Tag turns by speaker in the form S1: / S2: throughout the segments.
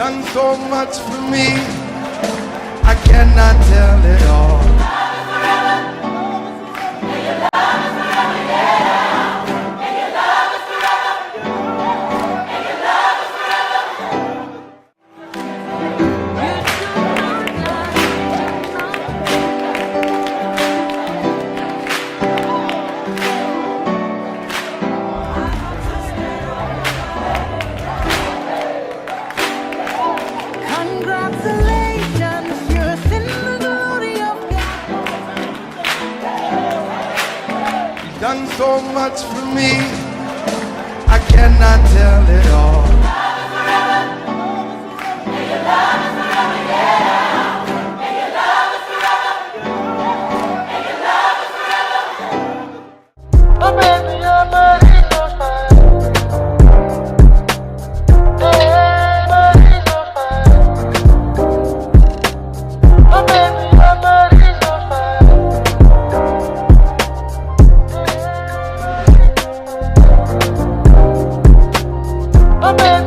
S1: done so much for me, I cannot tell it all. Done so much for me, I cannot tell it all.
S2: Oh baby, your body's so fine. Hey, body's so fine. Oh baby, your body's so fine. Oh baby.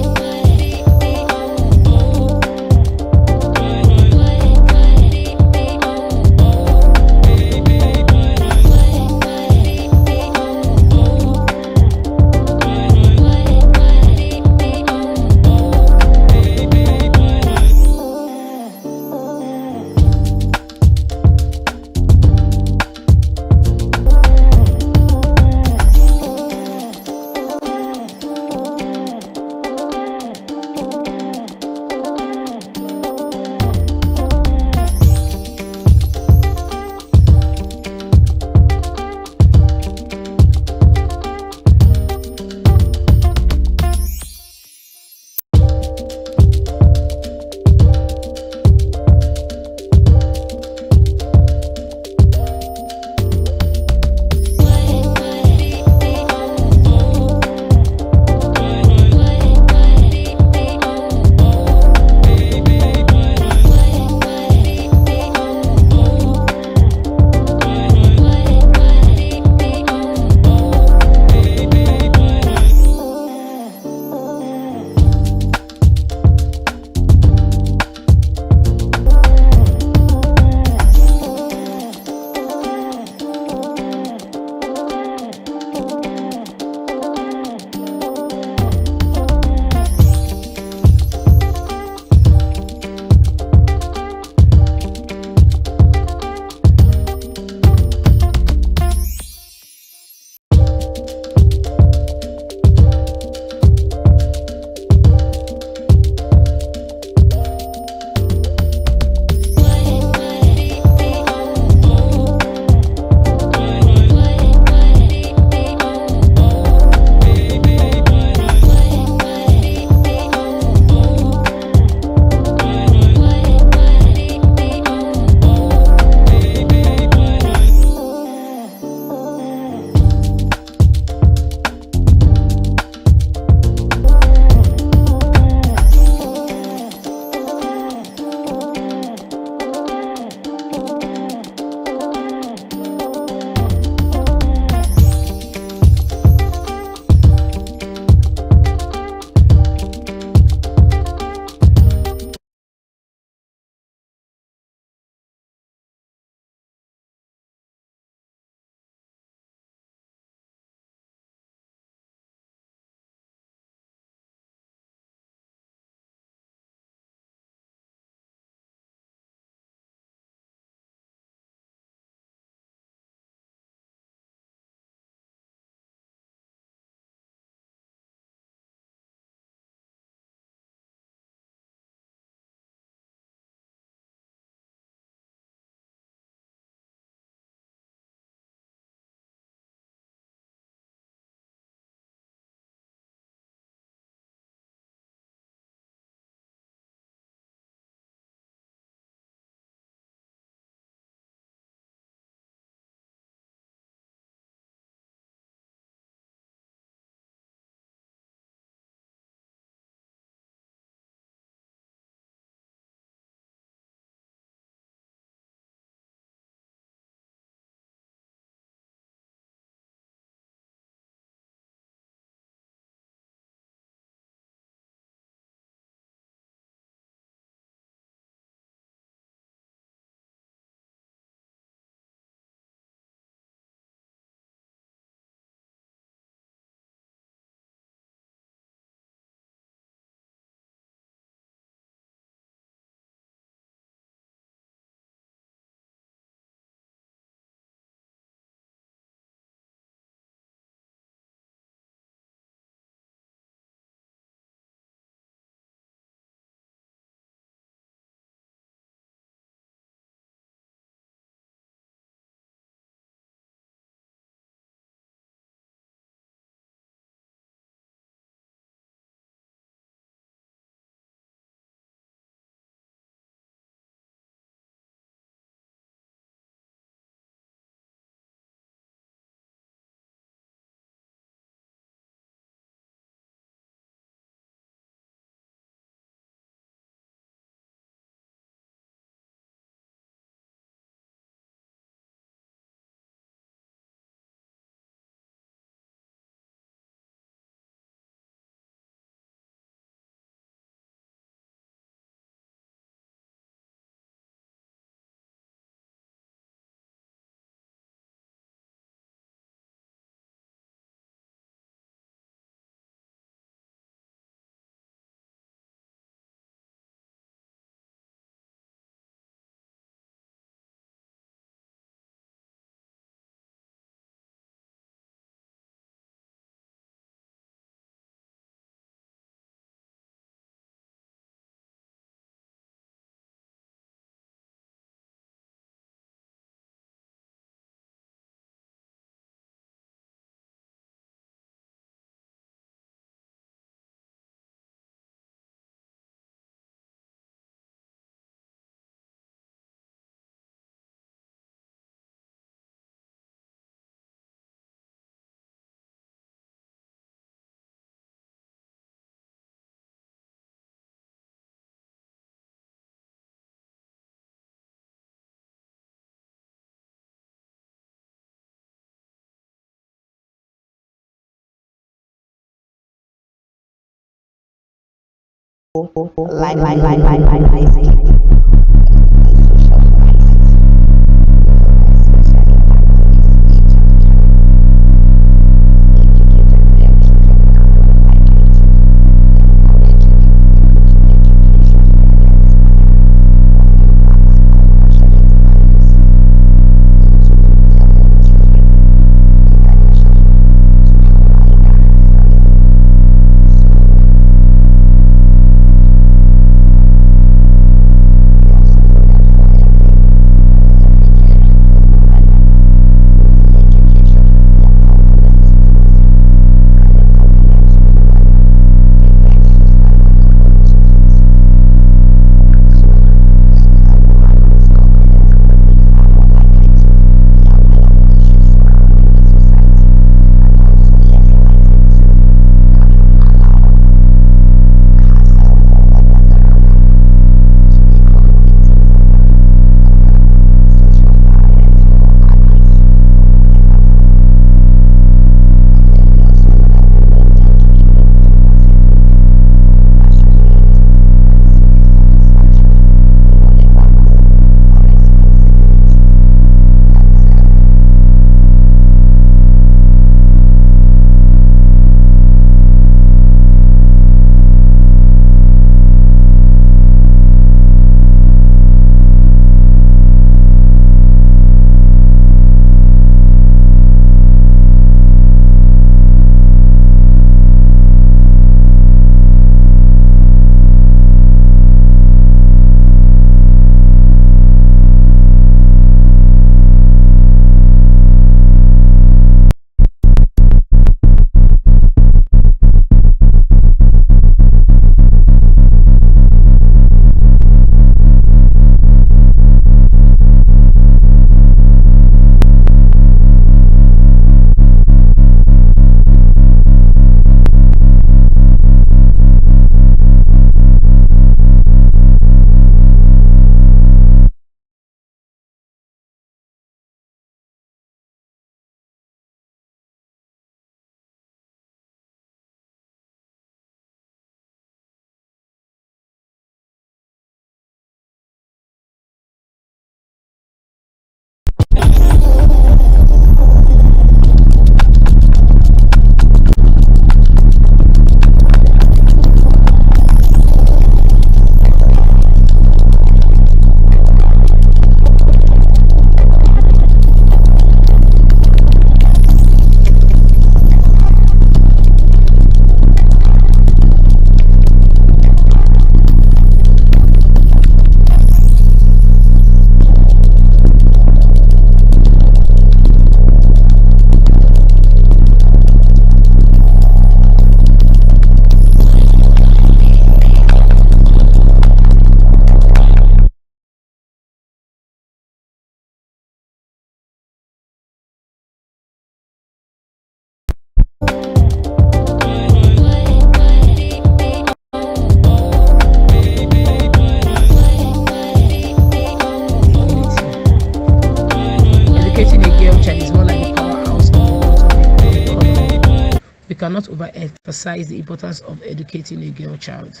S3: cannot overemphasize the importance of educating a girl child.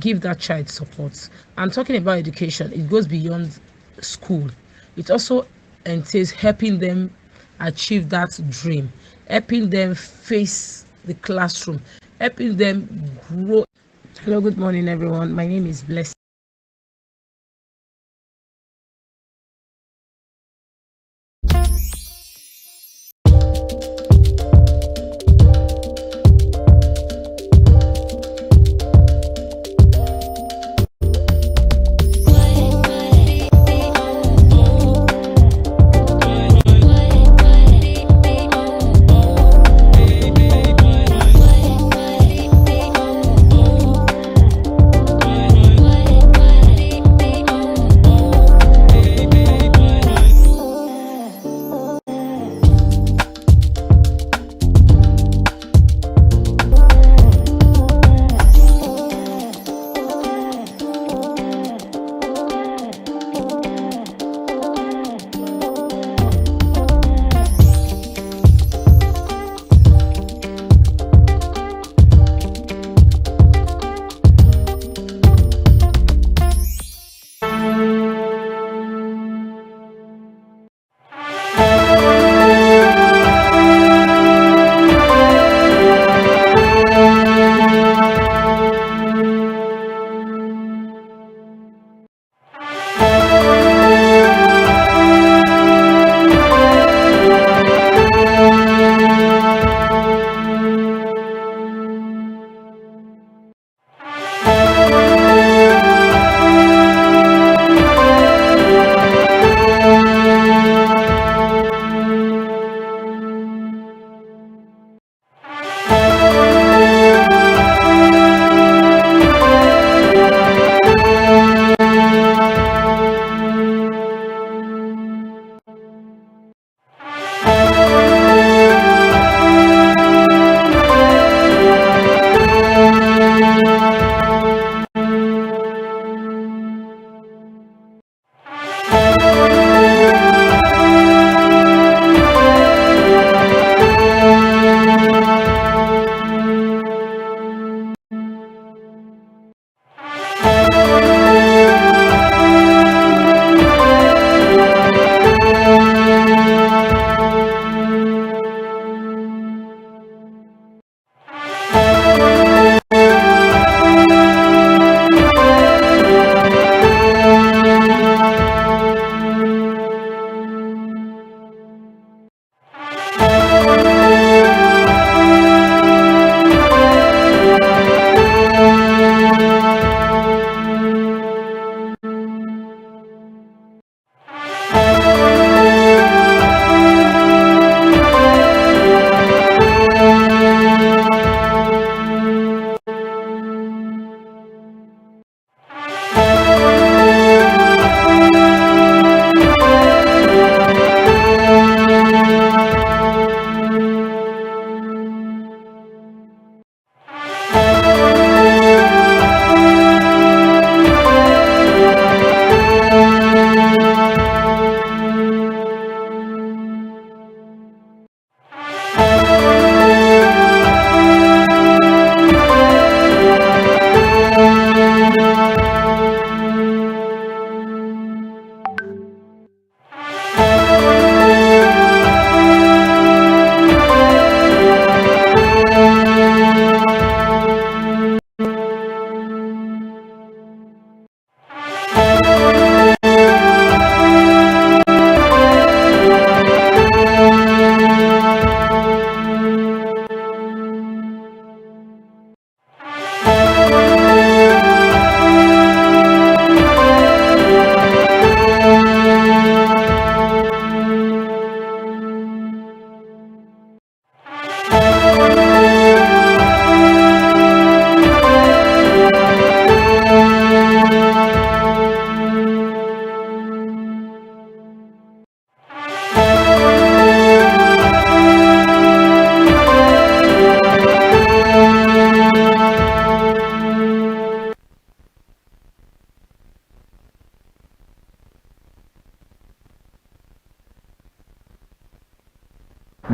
S3: Give that child support. And talking about education, it goes beyond school. It also entails helping them achieve that dream, helping them face the classroom, helping them grow. Hello, good morning, everyone. My name is Blessing.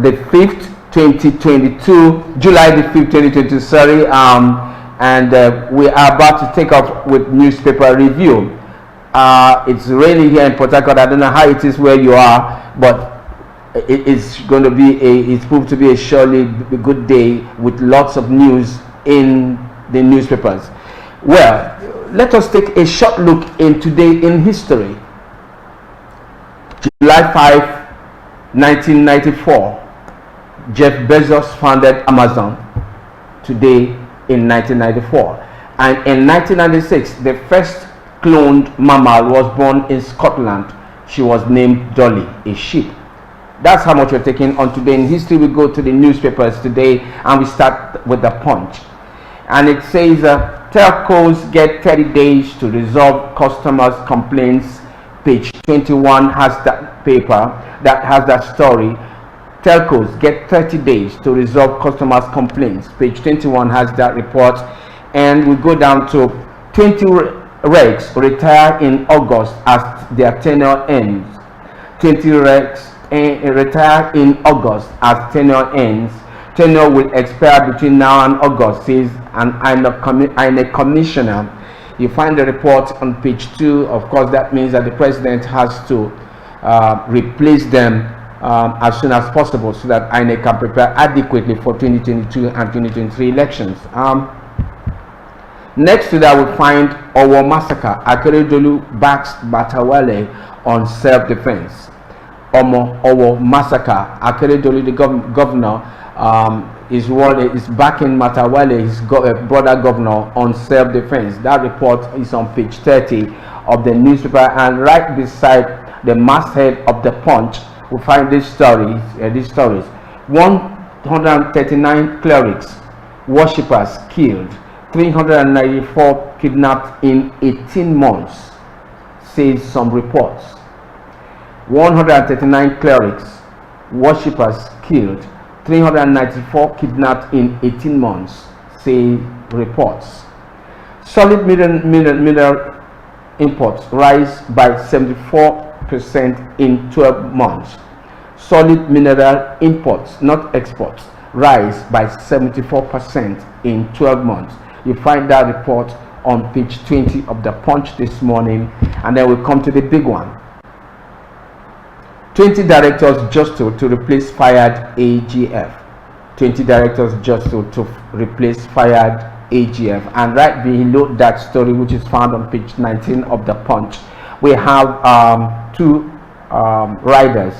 S4: the 5th, 2022, July the 5th, 2022, sorry, and we are about to take off with newspaper review. It's raining here in Port Harcourt. I don't know how it is where you are, but it's going to be it's proved to be a surely good day with lots of news in the newspapers. Well, let us take a short look in today in history. July 5, 1994, Jeff Bezos founded Amazon. Today in 1994, and in 1996, the first cloned mammal was born in Scotland. She was named Dolly, a sheep. That's how much we're taking on today in history. We go to the newspapers today, and we start with the Punch, and it says telcos get 30 days to resolve customers' complaints. Page 21 has that paper that has that story. Telcos get 30 days to resolve customers' complaints. Page 21 has that report, and we go down to 20 regs retire in August as their tenure ends. 20 regs retire in August as tenure ends. Tenure will expire between now and August, says an INEC commissioner. You find the report on page 2. Of course, that means that the president has to replace them as soon as possible, so that INEC can prepare adequately for 2022 and 2023 elections. Next to that, we find Owo massacre. Akeredolu backs Matawale on self-defense. Owo massacre. Akeredolu, the governor, is backing Matawale, his brother governor, on self-defense. That report is on page 30 of the newspaper, and right beside the masthead of the Punch, we find these stories. 139 clerics, worshippers killed, 394 kidnapped in 18 months, says some reports. 139 clerics, worshippers killed, 394 kidnapped in 18 months, say reports. Solid mineral imports rise by 74% in 12 months. Solid mineral imports, not exports, rise by 74% in 12 months. You find that report on page 20 of the Punch this morning, and then we come to the big one. 20 directors jostle to replace fired AGF. 20 directors jostle to replace fired AGF. And right below that story, which is found on page 19 of the Punch, we have two riders.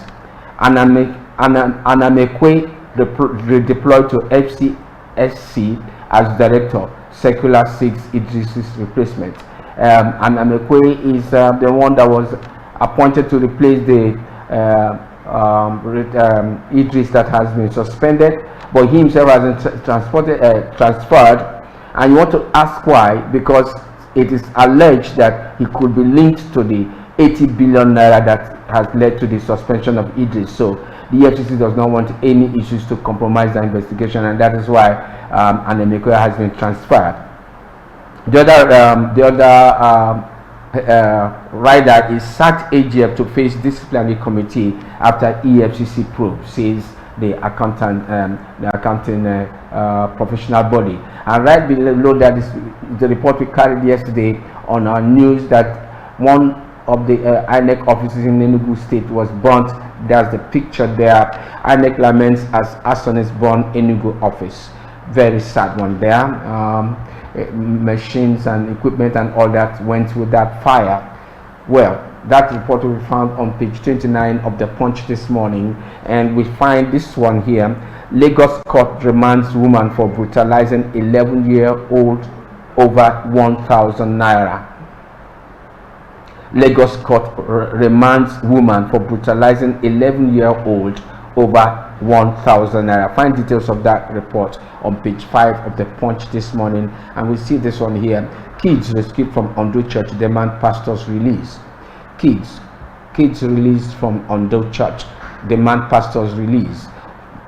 S4: Anamekwe redeployed to FCSC as director. Secular seeks Idris's replacement. Anamekwe is the one that was appointed to replace the Idris that has been suspended, but he himself hasn't transferred. And you want to ask why? Because it is alleged that he could be linked to the 80 billion naira that has led to the suspension of Idris. So the EFCC does not want any issues to compromise the investigation, and that is why Anamekwe has been transferred. The other rider is sacked AGF to face disciplinary committee after EFCC probe, says the accounting professional body. And right below that is the report we carried yesterday on our news that one of the INEC offices in Enugu State was burnt. There's the picture there. INEC laments as arsonist burned Enugu office. Very sad one there. Machines and equipment and all that went with that fire. Well, that report we found on page 29 of the Punch this morning, and we find this one here. Lagos court remands woman for brutalizing 11-year-old over 1,000 naira. Lagos court remands woman for brutalizing 11-year-old over 1,000 naira. Find details of that report on page 5 of the Punch this morning, and we see this one here. Kids rescued from Ondo Church demand pastor's release. Kids released from Ondo Church demand pastor's release.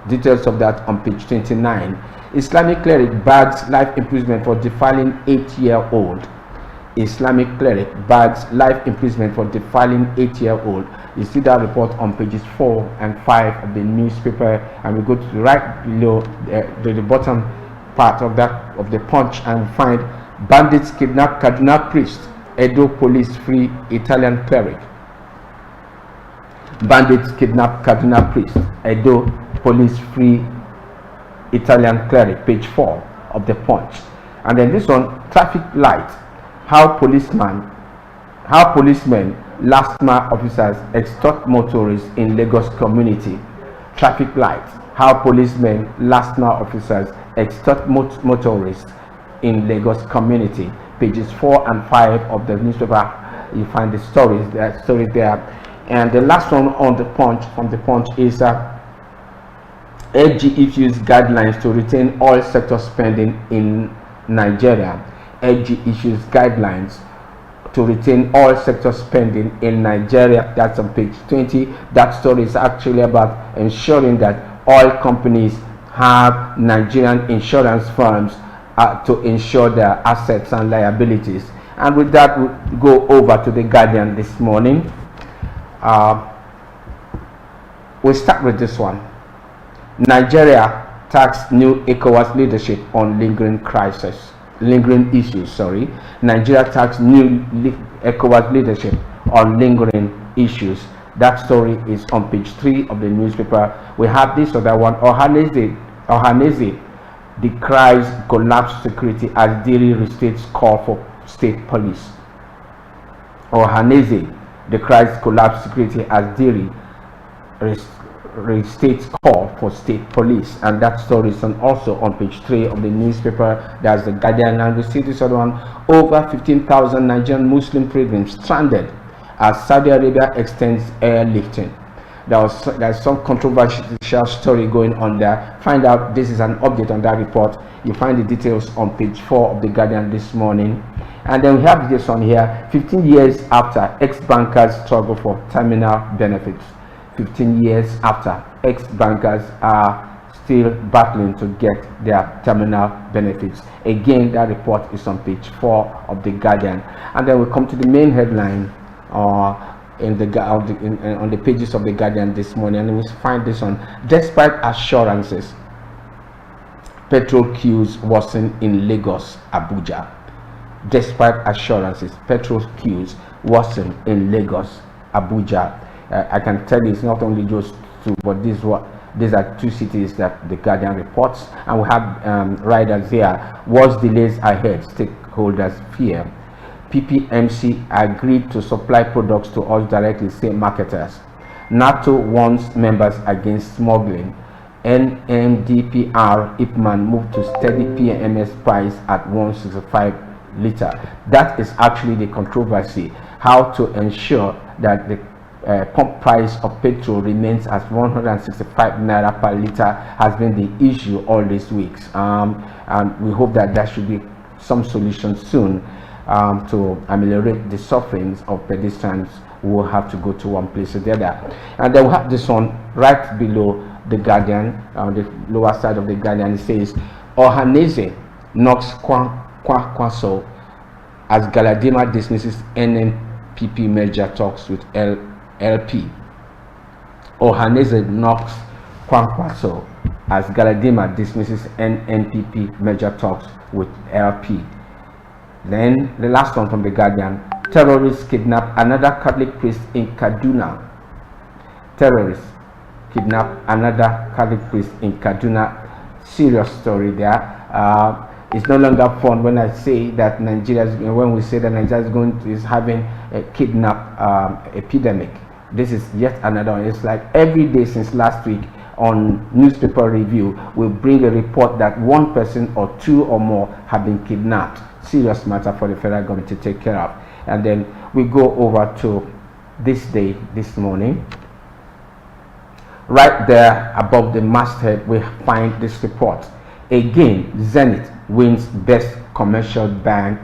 S4: Details of that on page 29. Islamic cleric bags life imprisonment for defiling 8-year-old. Islamic cleric bags life imprisonment for defiling 8-year-old. You see that report on pages 4 and 5 of the newspaper, and we go to right below the bottom part of the Punch, and find bandits kidnap Kaduna priest, Edo police free Italian cleric. Bandits kidnap Kaduna priest, Edo police free Italian cleric, page 4 of the Punch. And then this one, traffic light, how policemen, last mile officers extort motorists in Lagos community. Traffic light, how policemen, last mile officers extort motorists in Lagos community, pages 4 and 5 of the newspaper. You find the story there. And the last one on the Punch, from the Punch, is AG issues guidelines to retain oil sector spending in Nigeria. AG issues guidelines to retain oil sector spending in Nigeria. That's on page 20. That story is actually about ensuring that oil companies have Nigerian insurance firms to insure their assets and liabilities. And with that, we'll go over to the Guardian this morning. We'll start with this one. Nigeria tax new ECOWAS leadership on lingering issues. Nigeria tax new ECOWAS leadership on lingering issues. That story is on page 3 of the newspaper. We have this other one. Ohaneze decries collapsed security as Diri restates call for state police. Ohaneze decries collapsed security as Diri restates call for state police, and that story is also on page 3 of the newspaper. That's the Guardian. And we see this other one. Over 15,000 Nigerian Muslim pilgrims stranded as Saudi Arabia extends airlifting. There's some controversial story going on there. Find out, this is an update on that report. You find the details on page 4 of the Guardian this morning. And then we have this one here. 15 years after, ex-bankers struggle for terminal benefits. 15 years after, ex-bankers are still battling to get their terminal benefits. Again, that report is on page 4 of the Guardian. And then we come to the main headline on the pages of the Guardian this morning, and we find this one. Despite assurances, petrol queues worsen in Lagos, Abuja. Despite assurances, petrol queues worsen in Lagos, Abuja. I can tell you, it's not only those two, but these are two cities that the Guardian reports. And we have riders here. Worse delays ahead, stakeholders fear. PPMC agreed to supply products to us directly, say marketers. NATO warns members against smuggling. NMDPR Ipman moved to steady PMS price at 165 liter. That is actually the controversy. How to ensure that the pump price of petrol remains at 165 naira per liter has been the issue all these weeks. And we hope that there should be some solution soon to ameliorate the sufferings of pedestrians who will have to go to one place or the other. And then we have this one right below the Guardian, on the lower side of the Guardian. It says Ohaneze knocks Kwankwaso as Galadima dismisses NNPP merger talks with LP. Ohaneze knocks Kwankwaso as Galadima dismisses NNPP merger talks with LP. Then the last one from the Guardian. Terrorists kidnap another Catholic priest in Kaduna. Terrorists kidnap another Catholic priest in Kaduna. Serious story there. It's no longer fun when I say that when we say that Nigeria is having a kidnap epidemic. This is yet another one. It's like every day since last week on Newspaper Review, we bring a report that one person or two or more have been kidnapped. Serious matter for the federal government to take care of. And then we go over to this day, this morning. Right there above the masthead, we find this report. Again, Zenith wins best commercial bank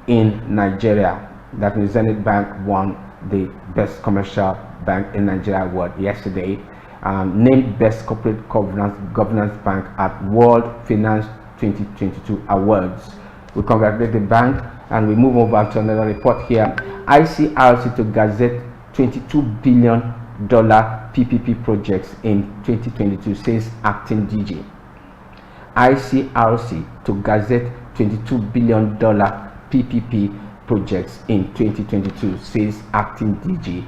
S4: in Nigeria. That means Zenith Bank won the best commercial bank in Nigeria award yesterday. Named best corporate governance bank at World Finance 2022 awards. We congratulate the bank And we move over to another report here. ICRC to gazette $22 billion PPP projects in 2022, says acting DG. ICRC to gazette $22 billion PPP projects in 2022, says acting DG.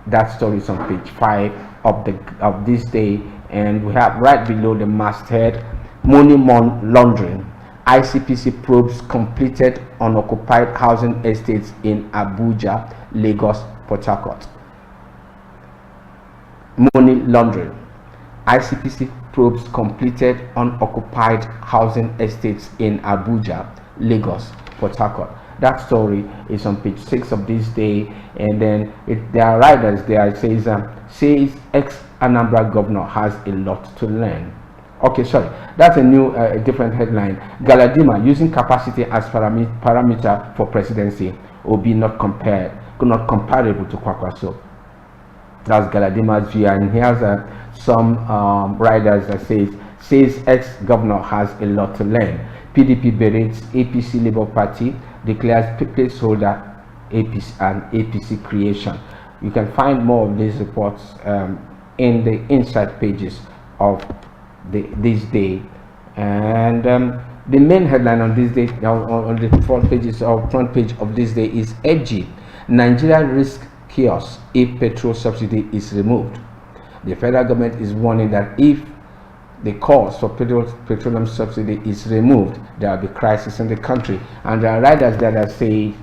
S4: That story is on page 5 of this day, and we have right below the masthead, money laundering. ICPC probes completed unoccupied housing estates in Abuja, Lagos, Port Harcourt. Money laundering. ICPC probes completed unoccupied housing estates in Abuja, Lagos, Port Harcourt. That story is on page 6 of this day, and then there are riders there. It says ex-Anambra governor has a lot to learn. Okay, sorry, that's a new different headline. Galadima using capacity as parameter for presidency. Obi not comparable to Kwakwaso. That's Galadima's view, and here's some riders that says ex-governor has a lot to learn. PDP berates APC Labour Party, declares placeholder APC and APC creation. You can find more of these reports in the inside pages of this day. And the main headline on this day, on the front page of this day, is edgy. Nigeria risk chaos if petrol subsidy is removed. The federal government is warning that if the cost for petroleum subsidy is removed, there will be crisis in the country. And there are riders that say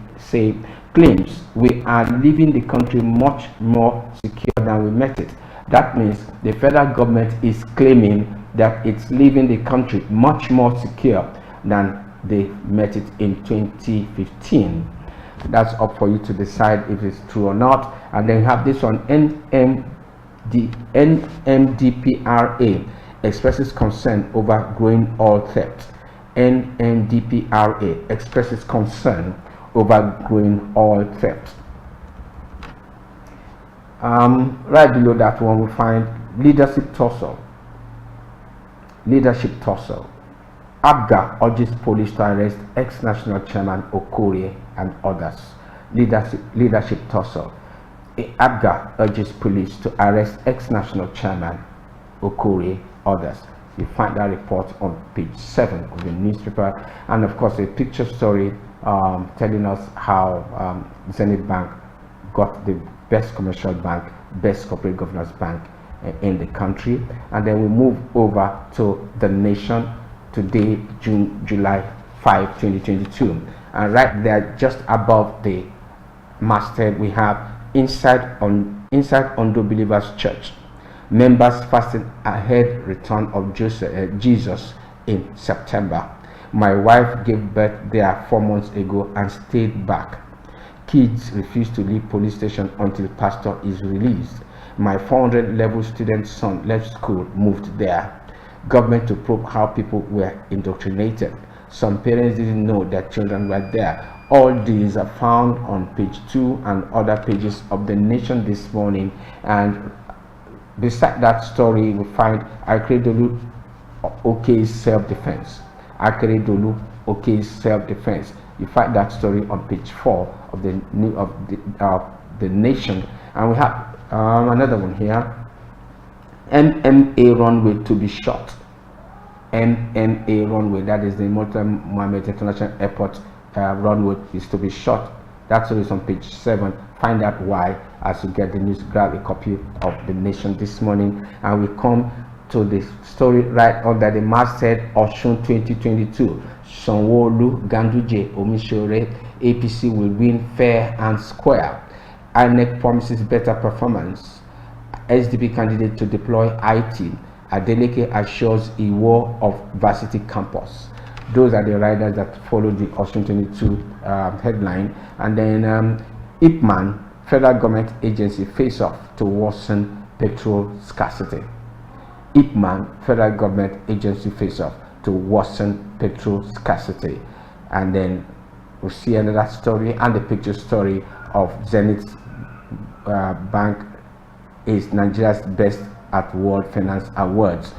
S4: claims we are leaving the country much more secure than we met it. That means the federal government is claiming that it's leaving the country much more secure than they met it in 2015. That's up for you to decide if it's true or not. And then you have this one, NMDPRA expresses concern over growing oil theft. NMDPRA expresses concern over growing oil theft. Right below that one we find leadership tussle. ABGA urges police to arrest ex-national chairman Okorie and others. Leadership tussle. ABGA urges police to arrest ex-national chairman Okorie, others. You find that report on page 7 of the newspaper, and of course a picture story telling us how Zenith Bank got the best commercial bank, best corporate governance bank in the country. And then we move over to The Nation today, July 5, 2022, and right there just above the masthead we have inside Ondo Believers Church, members fasting ahead return of Jesus in September. My wife gave birth there 4 months ago and stayed back. Kids refuse to leave police station until pastor is released. My 400 level student son left school, moved there. Government to probe how people were indoctrinated. Some parents didn't know their children were there. All these are found on page 2 and other pages of The Nation this morning. And beside that story, we find Akeredolu okay's self-defense. Akeredolu okay's self-defense. You find that story on page 4 of the Nation. And we have another one here. MMA runway to be shot. MMA runway, that is the Murtala Mohammed International Airport runway, is to be shot. That's always on page 7. Find out why as you get the news. Grab a copy of The Nation this morning, and we come to the story right under the masthead Osun 2022. Sanwo-Olu, Ganduje, Omisore, APC will win fair and square. INEC promises better performance. SDP candidate to deploy IT. Adeleke assures a war of varsity campus. Those are the riders that follow the Osun 22 headline. And then Ipman, federal government agency, face off to worsen petrol scarcity. Ipman, federal government agency, face off to worsen petrol scarcity. And then we'll see another story and the picture story of Zenith Bank is Nigeria's best at World Finance Awards.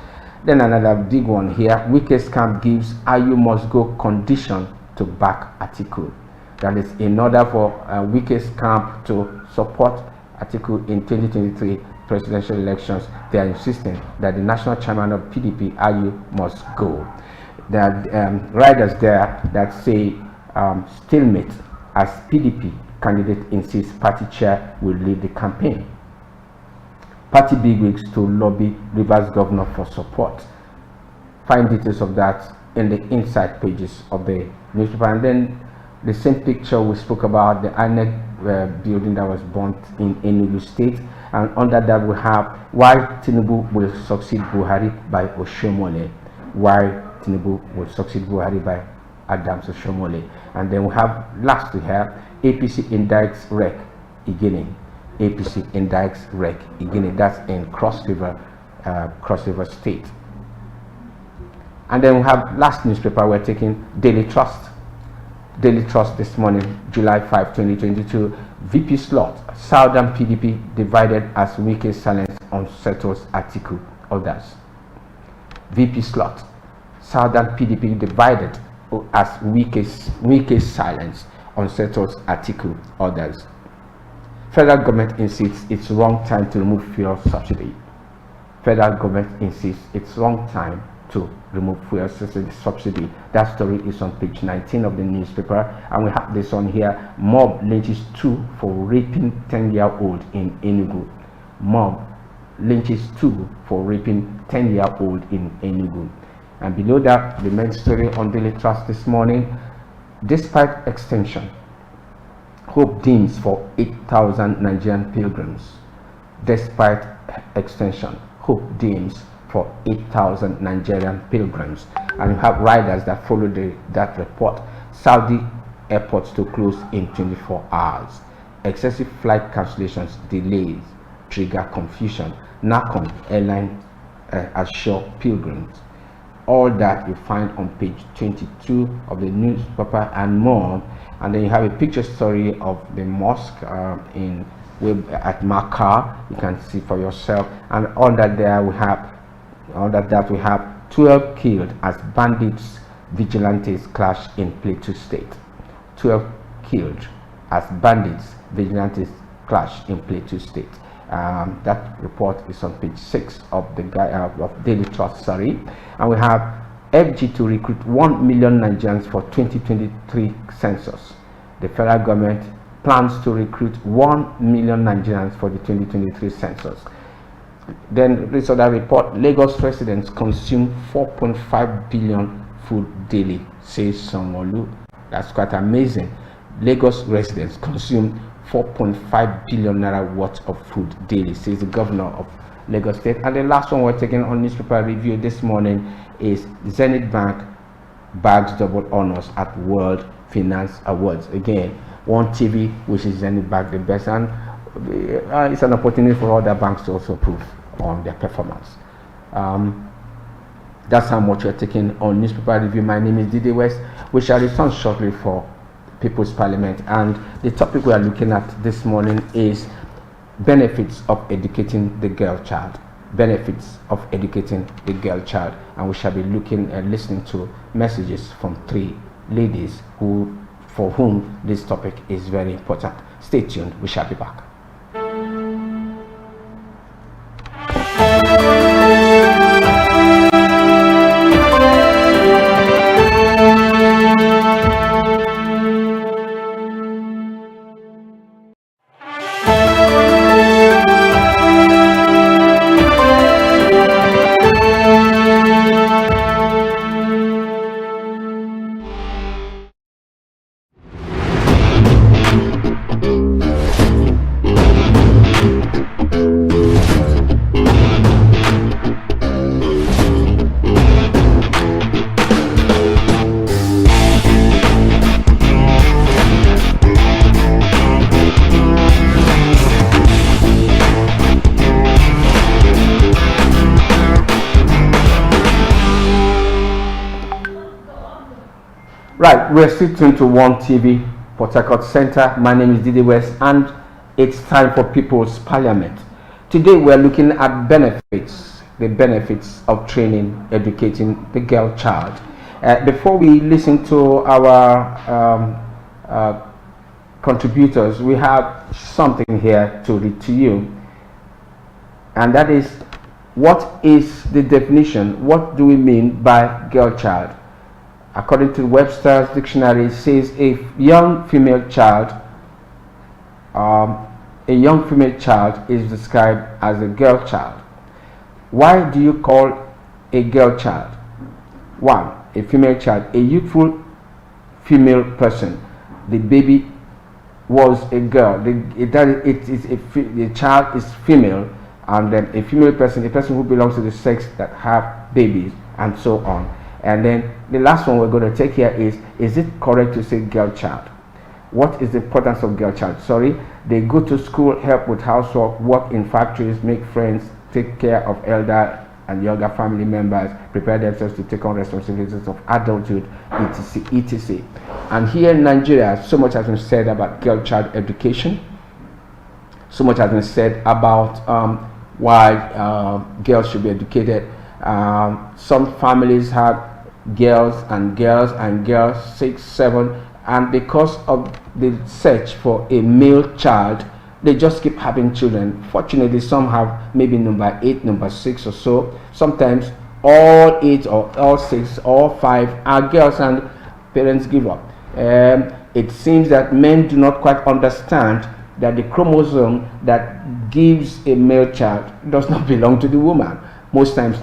S4: Then another big one here. Wike scam gives Ayu must go condition to back Atiku. That is, in order for Wike's camp to support Atiku in 2023 presidential elections, they are insisting that the national chairman of PDP, Ayu, must go. There are riders there that say stalemate as PDP candidate insists party chair will lead the campaign. Party bigwigs to lobby Rivers governor for support. Find details of that in the inside pages of the newspaper. And then the same picture we spoke about, the INEC building that was burnt in Enugu State, and under that we have why Tinubu will succeed Buhari by Oshomole. Why Tinubu will succeed Buhari by Adams Oshomole. And then we have, last we have APC indicts REC Igini. APC indicts REC Igini. That's in Cross River State. And then we have last newspaper we're taking, Daily Trust. Daily Trust this morning, July 5, 2022. VP slot, Southern PDP divided as Wike silence unsettles Atiku others. VP slot, Southern PDP divided as Wike's silence unsettles Atiku others. Federal government insists it's wrong time to remove fuel subsidy. Federal government insists it's wrong time to remove fuel subsidy. That story is on page 19 of the newspaper, and we have this on here. Mob lynches 2 for raping 10-year-old in Enugu. Mob lynches 2 for raping 10-year-old in Enugu. And below that, the main story on Daily Trust this morning. Despite extension, hope dims for 8,000 Nigerian pilgrims. Despite extension, hope dims for 8,000 Nigerian pilgrims. And you have riders that follow that report. Saudi airports to close in 24 hours. Excessive flight cancellations, delays trigger confusion. Nakon airline assure pilgrims. All that you find on page 22 of the newspaper and more. And then you have a picture story of the mosque at Makkah. You can see for yourself. And under there we have 12 killed as bandits vigilantes clash in Plateau State. 12 killed as bandits vigilantes clash in Plateau State. That report is on page 6 of the of Daily Trust. And we have FG to recruit 1 million Nigerians for 2023 census. The federal government plans to recruit 1 million Nigerians for the 2023 census. Then this other report, Lagos residents consume 4.5 billion food daily, says Sanwo-Olu. That's quite amazing. Lagos residents consume 4.5 billion naira worth of food daily, says the governor of Lagos State. And the last one we're taking on newspaper review this morning is Zenith Bank bags double honors at World Finance Awards. Again, One TV, which is Zenith Bank the best, and it's an opportunity for other banks to also prove on their performance. That's how much we're taking on newspaper review. My name is Dide West. We shall return shortly for People's Parliament, and the topic we are looking at this morning is benefits of educating the girl child. Benefits of educating the girl child, and we shall be looking and listening to messages from 3 ladies for whom this topic is very important. Stay tuned, we shall be back. Right, we're still tuned to One TV, Port Harcourt Center. My name is Dide West, and it's time for People's Parliament. Today we're looking at benefits, the benefits of training, educating the girl child. Before we listen to our contributors, we have something here to read to you, and that is, what is the definition? What do we mean by girl child? According to Webster's dictionary, it says a young female child is described as a girl child. Why do you call a girl child? One, a female child, a youthful female person. The baby was a girl. The child is female, and then a female person, a person who belongs to the sex that have babies, and so on. And then the last one we're going to take here is it correct to say girl child? What is the importance of girl child? Sorry, they go to school, help with housework, work in factories, make friends, take care of elder and younger family members, prepare themselves to take on responsibilities of adulthood, etc., etc. And here in Nigeria, so much has been said about girl child education. So much has been said about why girls should be educated. Some families have girls and girls, 6, 7, and because of the search for a male child, they just keep having children. Fortunately, some have maybe number 8, number 6 or so. Sometimes all 8 or all 6 or 5 are girls, and parents give up. It seems that men do not quite understand that the chromosome that gives a male child does not belong to the woman. Most times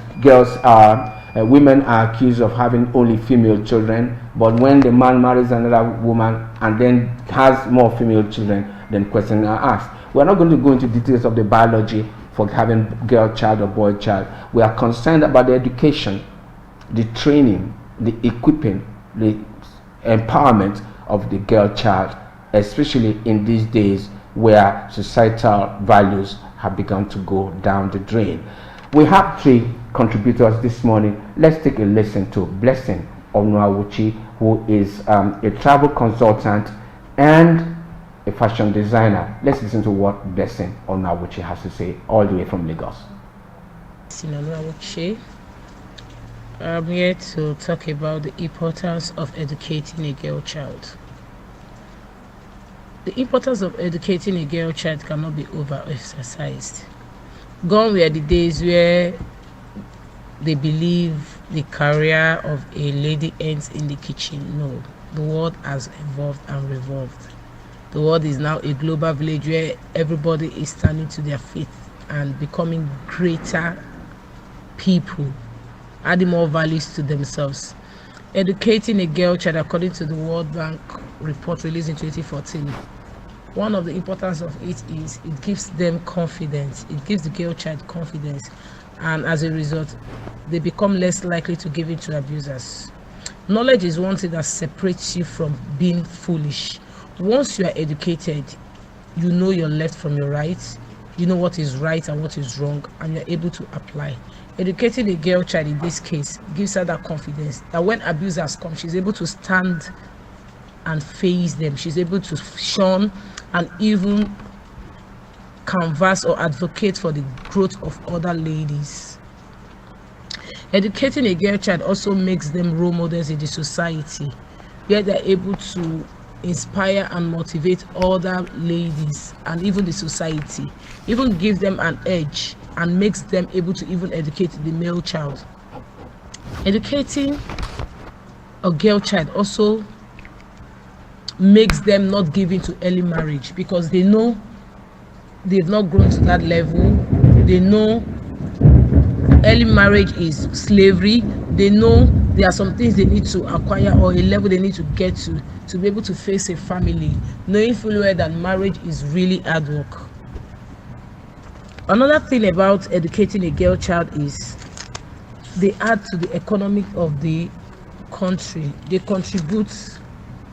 S4: women are accused of having only female children, but when the man marries another woman and then has more female children, then questions are asked. We're not going to go into details of the biology for having girl child or boy child. We are concerned about the education, the training, the equipping, the empowerment of the girl child, especially in these days where societal values have begun to go down the drain. We have 3 contributors this morning. Let's take a listen to Blessing Onwuachi, who is a travel consultant and a fashion designer. Let's listen to what Blessing Onwuachi has to say, all the way from Lagos.
S3: I'm here to talk about the importance of educating a girl child. The importance of educating a girl child cannot be overemphasized. Gone were the days where they believe the career of a lady ends in the kitchen. No, the world has evolved and revolved. The world is now a global village where everybody is standing to their feet and becoming greater people, adding more values to themselves. Educating a girl child, according to the World Bank report released in 2014, one of the importance of it is it gives them confidence. It gives the girl child confidence, and as a result, they become less likely to give in to abusers. Knowledge is one thing that separates you from being foolish. Once you are educated, you know your left from your right, you know what is right and what is wrong, and you're able to apply. Educating a girl child in this case gives her that confidence that when abusers come, she's able to stand and face them. She's able to shun and even canvass or advocate for the growth of other ladies. Educating a girl child also makes them role models in the society, where they're able to inspire and motivate other ladies and even the society, even give them an edge and makes them able to even educate the male child. Educating a girl child also makes them not give in to early marriage, because they know they've not grown to that level. They know early marriage is slavery. They know there are some things they need to acquire or a level they need to get to be able to face a family, knowing fully well that marriage is really hard work. Another thing about educating a girl child is they add to the economy of the country. They contribute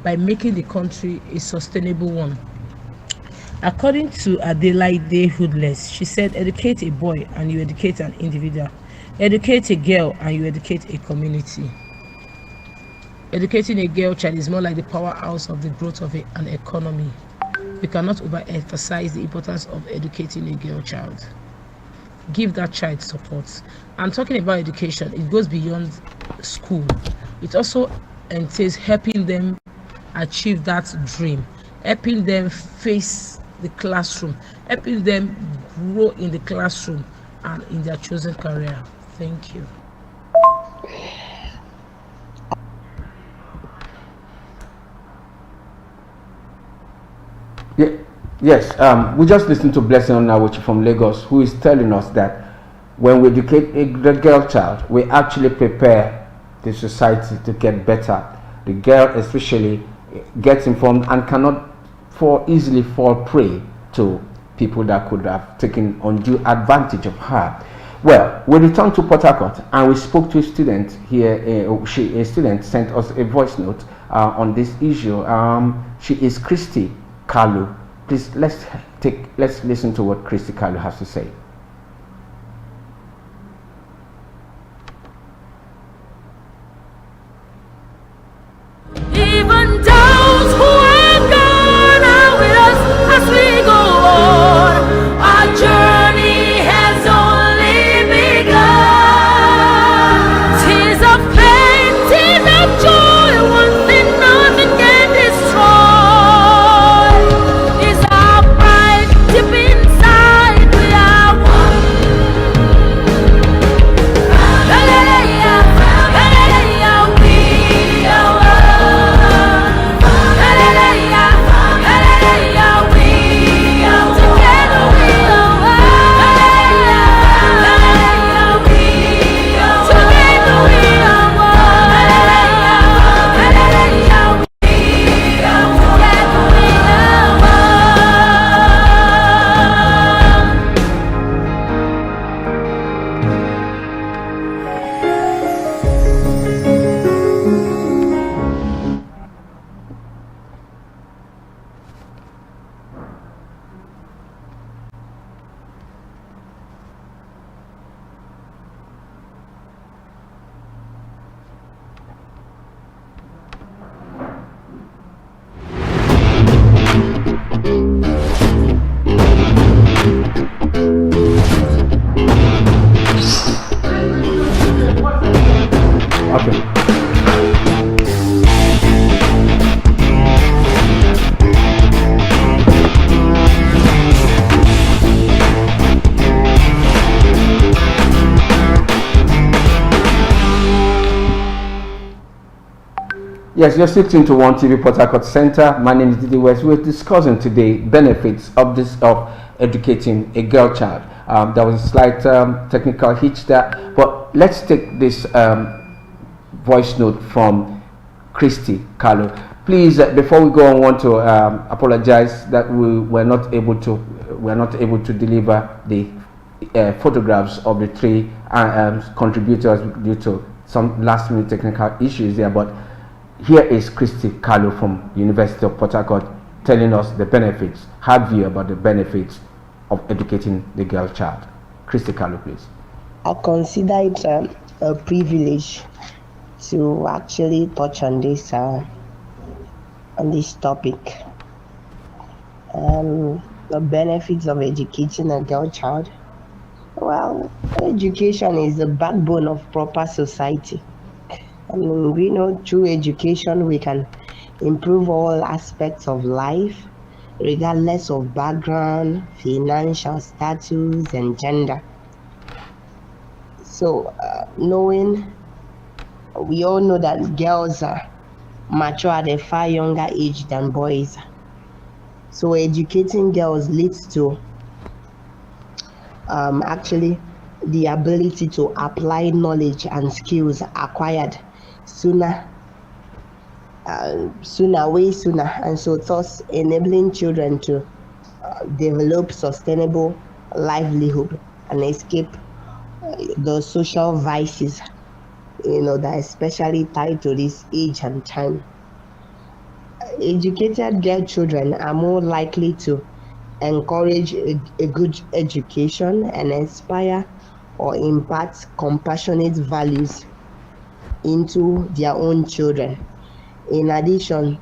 S3: by making the country a sustainable one. According to Adelaide Hoodless, she said, educate a boy and you educate an individual. Educate a girl and you educate a community. Educating a girl child is more like the powerhouse of the growth of an economy. We cannot overemphasize the importance of educating a girl child. Give that child support. And talking about education, it goes beyond school. It also entails helping them achieve that dream, helping them face the classroom, helping them grow in the classroom and in their chosen career. Thank you.
S4: Yes, we just listened to Blessing Onawochi from Lagos, who is telling us that when we educate the girl child, we actually prepare the society to get better. The girl especially gets informed and cannot easily fall prey to people that could have taken undue advantage of her. Well, we returned to Port Harcourt and we spoke to a student here. A student sent us a voice note on this issue. She is Christy Kalu. Please let's listen to what Christy Kalu has to say.
S5: Even those who are gone are with us as we go on. Our journey has only begun. Tears of pain, tears of joy, one thing nothing can destroy is our pride. Deep inside we are one. Hallelujah, hallelujah, we are one. Hallelujah, hallelujah, we are together we are one. Hallelujah, we are together we are one. Hallelujah, we are together we are one.
S4: Okay. Yes, you're listening to One TV Port Harcourt Center. My name is Didi West. We're discussing today benefits of educating a girl child. There was a slight technical hitch there, but let's take this voice note from Christy Kalu. Please, before we go on, I want to apologize that we were not able to deliver the photographs of the three contributors due to some last-minute technical issues there. But here is Christy Kalu from University of Port Harcourt telling us the benefits, her view about the benefits of educating the girl child. Christy Kalu, please.
S6: I consider it a privilege to actually touch on this topic. The benefits of educating a girl child. Well, education is the backbone of proper society. I mean, we know through education we can improve all aspects of life, regardless of background, financial status, and gender. So, we all know that girls mature at a far younger age than boys. So, educating girls leads to actually the ability to apply knowledge and skills acquired sooner, way sooner, and so thus enabling children to develop sustainable livelihood and escape the social vices, that are especially tied to this age and time. Educated girl children are more likely to encourage a good education and inspire or impart compassionate values into their own children, in addition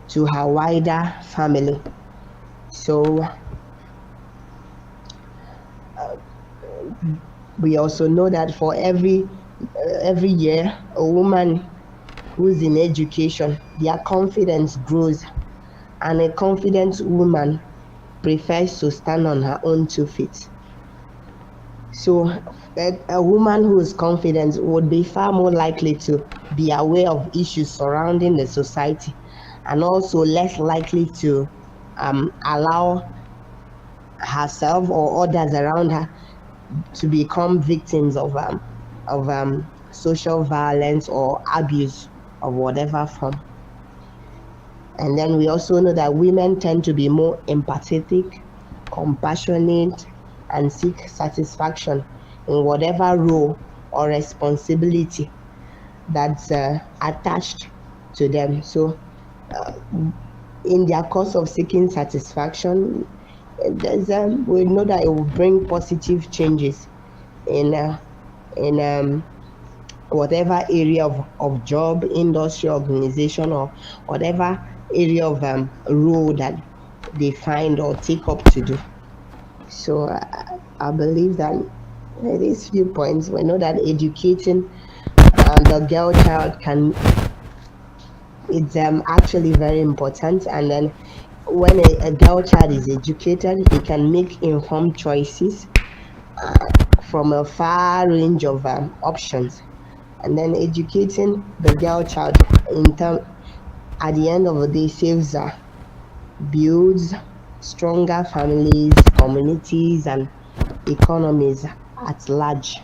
S6: to her wider family. So we also know that for every year a woman who's in education, their confidence grows, and a confident woman prefers to stand on her own 2 feet. So a woman who is confident would be far more likely to be aware of issues surrounding the society, and also less likely to allow herself or others around her to become victims of social violence or abuse of whatever form. And then we also know that women tend to be more empathetic, compassionate, and seek satisfaction in whatever role or responsibility that's attached to them. So in their course of seeking satisfaction, we know that it will bring positive changes in whatever area of job, industry, organization, or whatever area of role that they find or take up to do. So I believe that these few points, we know that educating the girl child it's actually very important. And then when a girl child is educated, he can make informed choices from a far range of options. And then educating the girl child at the end of the day saves builds stronger families, communities, and economies at large.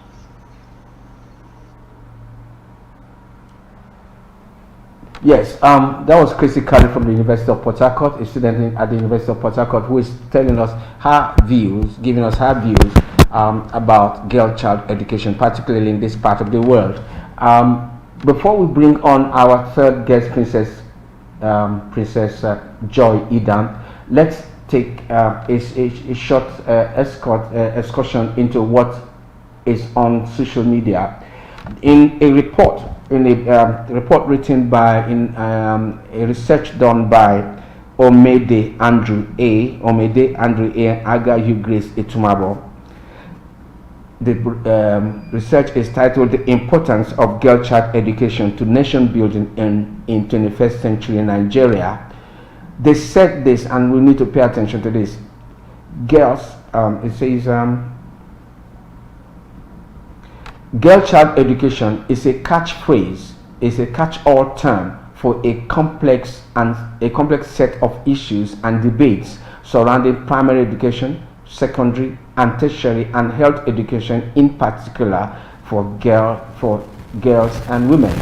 S4: Yes, that was Chrissy Carey from the University of Port Harcourt, a student at the University of Port Harcourt, who is telling us her views, giving us her views about girl child education, particularly in this part of the world. Before we bring on our third guest, Princess Joy Idam, let's take a short excursion into what is on social media. In a report written by a research done by Omede Andrew A. and Aga Hugh Grace Etumabo. The research is titled "The Importance of Girl Child Education to Nation Building in 21st Century Nigeria." They said this, and we need to pay attention to this. Girls, it says, girl child education is a catchphrase, is a catch-all term for a complex set of issues and debates surrounding primary education, secondary and tertiary, and health education in particular for girls and women.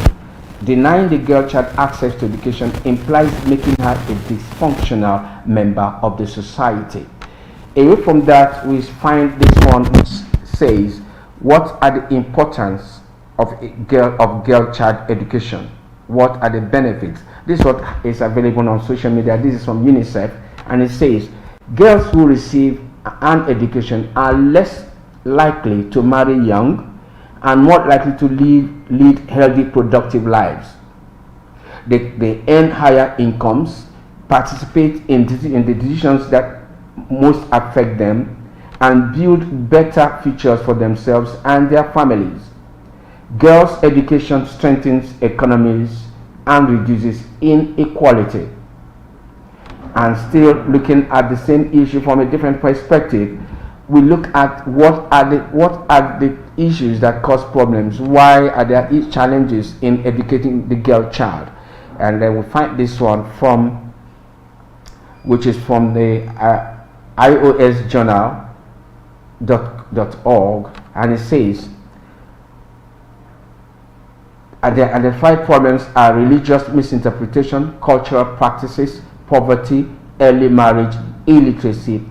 S4: Denying the girl child access to education implies making her a dysfunctional member of the society. Away from that, we find this one which says, what are the importance of girl child education? What are the benefits? This is what is available on social media. This is from UNICEF, and it says girls who receive an education are less likely to marry young and more likely to lead healthy, productive lives. They earn higher incomes, participate in the decisions that most affect them, and build better futures for themselves and their families. Girls' education strengthens economies and reduces inequality. And still looking at the same issue from a different perspective, we look at what are the issues that cause problems. Why are there challenges in educating the girl child? And then we find this one which is from the iosjournal.org, and it says identified problems are religious misinterpretation, cultural practices, poverty, early marriage, illiteracy,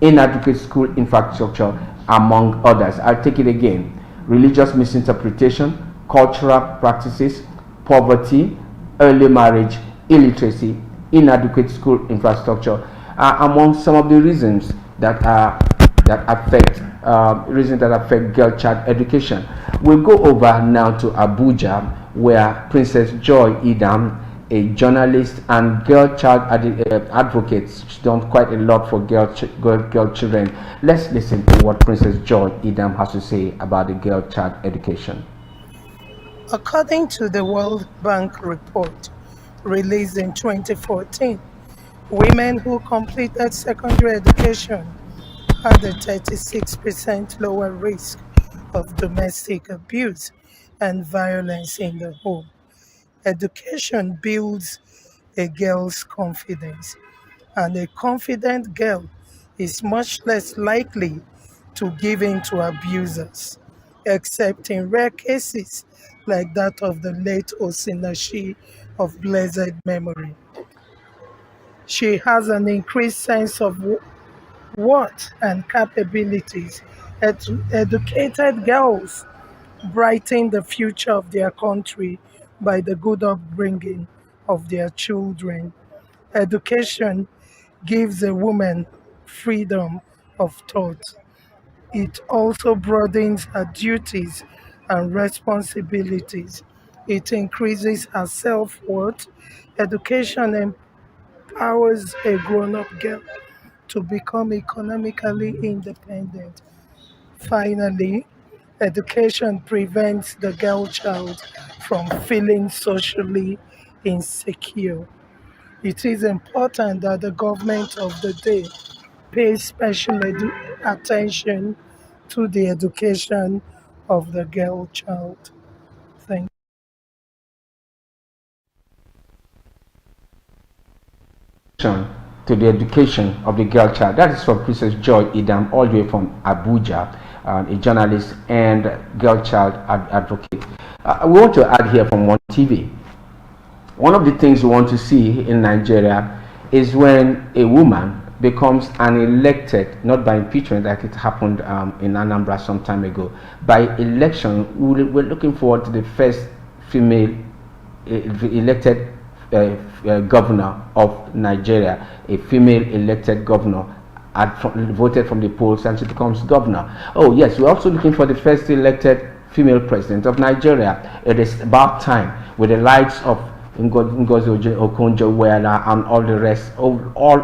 S4: inadequate school infrastructure, among others. I'll take it again. Religious misinterpretation, cultural practices, poverty, early marriage, illiteracy, inadequate school infrastructure are among some of the reasons that affect girl child education. We'll go over now to Abuja, where Princess Joy Idam, a journalist and girl child advocate, she's done quite a lot for girl children. Let's listen to what Princess Joy Idam has to say about the girl child education.
S7: According to the World Bank report released in 2014, women who completed secondary education had a 36% lower risk of domestic abuse and violence in the home. Education builds a girl's confidence, and a confident girl is much less likely to give in to abusers, except in rare cases like that of the late Osinachi of blessed memory. She has an increased sense of worth and capabilities. Educated girls brighten the future of their country by the good upbringing of their children. Education gives a woman freedom of thought. It also broadens her duties and responsibilities. It increases her self worth. Education empowers a grown up girl to become economically independent. Finally, education prevents the girl child from feeling socially insecure. It is important that the government of the day pays special attention to the education of the girl child. Thank
S4: To the education of the girl child. That is from Princess Joy Idam, all the way from Abuja, a journalist and girl child advocate. We want to add here from One TV. One of the things we want to see in Nigeria is when a woman becomes an elected, not by impeachment like it happened in Anambra some time ago, by election. We're looking forward to the first female elected governor of Nigeria, a female elected governor voted from the polls, and she becomes governor. Oh yes, we're also looking for the first elected female president of Nigeria. It is about time, with the likes of Ngozi Okonjo-Iweala and all the rest all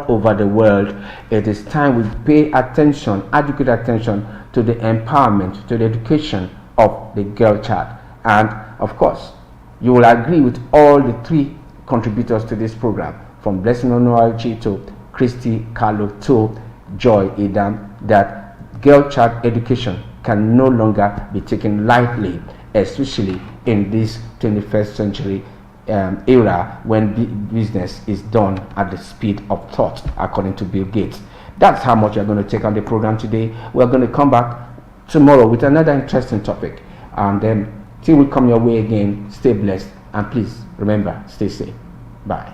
S4: over the world. It is time we pay attention, adequate attention, to the empowerment, to the education of the girl child. And of course, you will agree with all the three contributors to this program, from Blessing Onuachi to Christy Carlo to Joy Idam, that girl child education can no longer be taken lightly, especially in this 21st century era when business is done at the speed of thought, according to Bill Gates. That's how much we're going to take on the program today. We're going to come back tomorrow with another interesting topic, and then till we come your way again, stay blessed, and please remember, stay safe. Bye.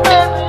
S2: baby,